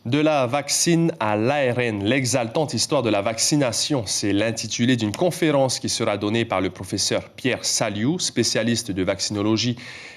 De la vaccine à l'ARN, l'exaltante histoire de la vaccination, c'est l'intitulé d'une conférence qui sera donnée par le professeur Pierre Saliou, spécialiste de vaccinologie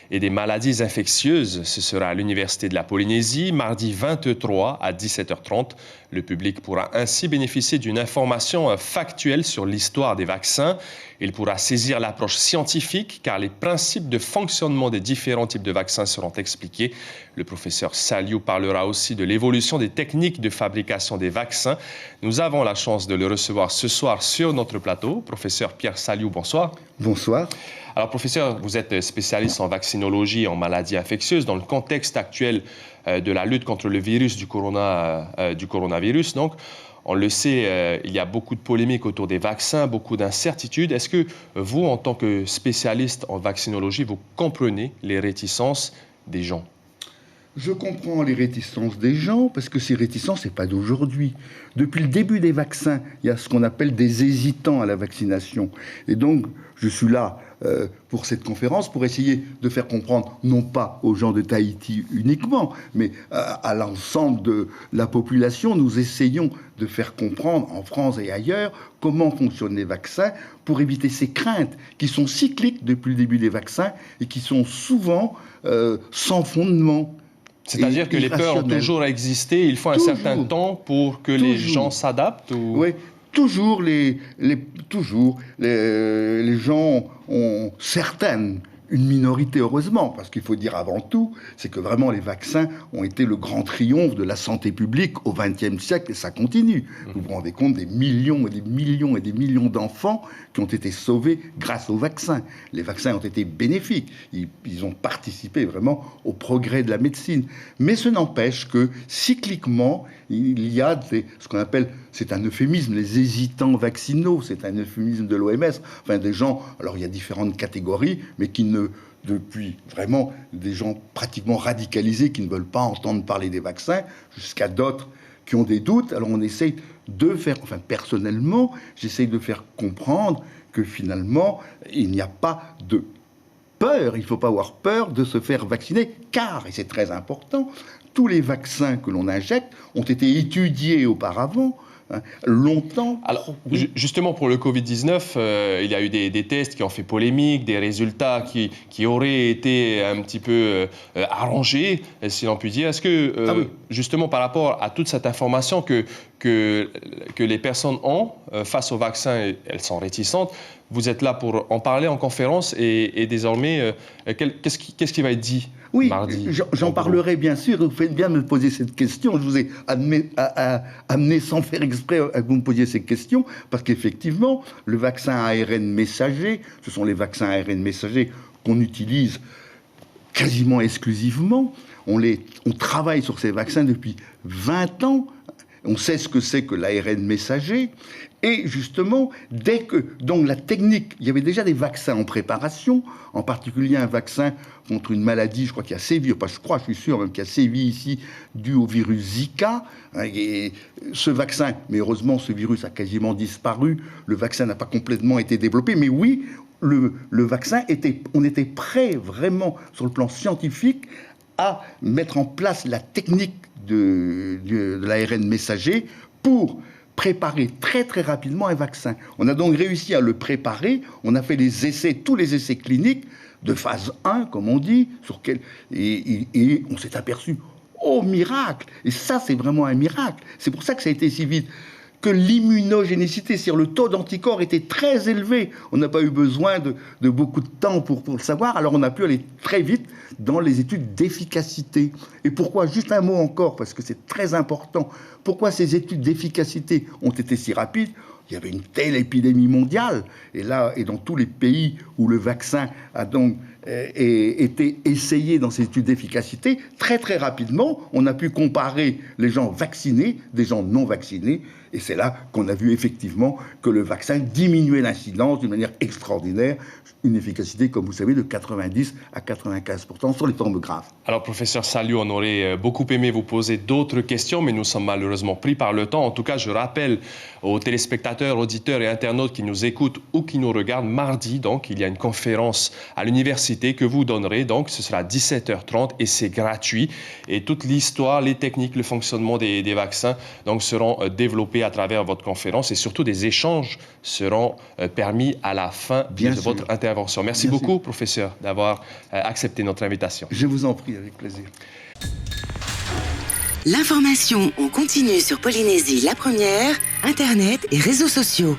et des maladies infectieuses. Ce sera à l'Université de la Polynésie, mardi 23 à 17h30. Le public pourra ainsi bénéficier d'une information factuelle sur l'histoire des vaccins. Il pourra saisir l'approche scientifique car les principes de fonctionnement des différents types de vaccins seront expliqués. Le professeur Saliou parlera aussi de l'évolution des techniques de fabrication des vaccins. Nous avons la chance de le recevoir ce soir sur notre plateau. Professeur Pierre Saliou, bonsoir. Bonsoir. Alors, professeur, vous êtes spécialiste en vaccinologie et en maladies infectieuses. Dans le contexte actuel de la lutte contre le virus du coronavirus, donc, on le sait, il y a beaucoup de polémiques autour des vaccins, beaucoup d'incertitudes. Est-ce que vous, en tant que spécialiste en vaccinologie, vous comprenez les réticences des gens ? Je comprends les réticences des gens parce que ces réticences, ce n'est pas d'aujourd'hui. Depuis le début des vaccins, il y a ce qu'on appelle des hésitants à la vaccination. Et donc, je suis là pour cette conférence pour essayer de faire comprendre, non pas aux gens de Tahiti uniquement, mais à l'ensemble de la population. Nous essayons de faire comprendre en France et ailleurs comment fonctionnent les vaccins pour éviter ces craintes qui sont cycliques depuis le début des vaccins et qui sont souvent sans fondement. C'est-à-dire que les peurs ont toujours existé, il faut un certain temps pour que les gens s'adaptent ou... Oui, toujours les gens ont une minorité heureusement, parce qu'il faut dire avant tout, c'est que vraiment les vaccins ont été le grand triomphe de la santé publique au XXe siècle et ça continue. Vous vous rendez compte des millions et des millions et des millions d'enfants qui ont été sauvés grâce aux vaccins. Les vaccins ont été bénéfiques, ils ont participé vraiment au progrès de la médecine. Mais ce n'empêche que cycliquement, il y a ce qu'on appelle, c'est un euphémisme, les hésitants vaccinaux, c'est un euphémisme de l'OMS, enfin des gens, alors il y a différentes catégories, mais qui depuis vraiment des gens pratiquement radicalisés qui ne veulent pas entendre parler des vaccins, jusqu'à d'autres qui ont des doutes. Alors on essaye de faire, enfin personnellement, j'essaye de faire comprendre que finalement, il n'y a pas de peur, il ne faut pas avoir peur de se faire vacciner, car, et c'est très important, tous les vaccins que l'on injecte ont été étudiés auparavant, longtemps. Alors, justement, pour le Covid-19, il y a eu des tests qui ont fait polémique, des résultats qui auraient été un petit peu arrangés, si l'on peut dire. Est-ce que, justement, par rapport à toute cette information que les personnes ont face au vaccin, elles sont réticentes, vous êtes là pour en parler en conférence et désormais, qu'est-ce qui va être dit mardi ? Oui, j'en parlerai bien sûr. Vous faites bien de me poser cette question. Je vous ai amené sans faire exprès à que vous me posiez cette question parce qu'effectivement, le vaccin ARN messager, ce sont les vaccins ARN messagers qu'on utilise quasiment exclusivement. On travaille sur ces vaccins depuis 20 ans. On sait ce que c'est que l'ARN messager. Et justement, dès que, donc la technique, il y avait déjà des vaccins en préparation, en particulier un vaccin contre une maladie, je crois qu'il y a sévi, je suis sûr même qu'il y a sévi ici, dû au virus Zika. Et ce vaccin, mais heureusement, ce virus a quasiment disparu, le vaccin n'a pas complètement été développé, mais oui, le vaccin on était prêt vraiment sur le plan scientifique à mettre en place la technique de l'ARN messager pour préparer très très rapidement un vaccin. On a donc réussi à le préparer, on a fait tous les essais cliniques de phase 1, comme on dit, et on s'est aperçu, oh miracle, et ça c'est vraiment un miracle, c'est pour ça que ça a été si vite, que l'immunogénicité, c'est-à-dire le taux d'anticorps était très élevé. On n'a pas eu besoin de beaucoup de temps pour le savoir, alors on a pu aller très vite dans les études d'efficacité. Et pourquoi, juste un mot encore, parce que c'est très important, pourquoi ces études d'efficacité ont été si rapides ? Il y avait une telle épidémie mondiale, et dans tous les pays où le vaccin a donc été essayé dans ces études d'efficacité, très très rapidement, on a pu comparer les gens vaccinés, des gens non vaccinés, Et c'est là qu'on a vu effectivement que le vaccin diminuait l'incidence d'une manière extraordinaire, une efficacité, comme vous savez, de 90 à 95% sur les formes graves. Alors, professeur Saliou, on aurait beaucoup aimé vous poser d'autres questions, mais nous sommes malheureusement pris par le temps. En tout cas, je rappelle aux téléspectateurs, auditeurs et internautes qui nous écoutent ou qui nous regardent, mardi, donc, il y a une conférence à l'université que vous donnerez. Donc, ce sera à 17h30 et c'est gratuit. Et toute l'histoire, les techniques, le fonctionnement des vaccins, donc, seront développés à travers votre conférence et surtout des échanges seront permis à la fin de votre intervention. Merci beaucoup, professeur, d'avoir accepté notre invitation. Je vous en prie, avec plaisir. L'information en continu sur Polynésie la première, Internet et réseaux sociaux.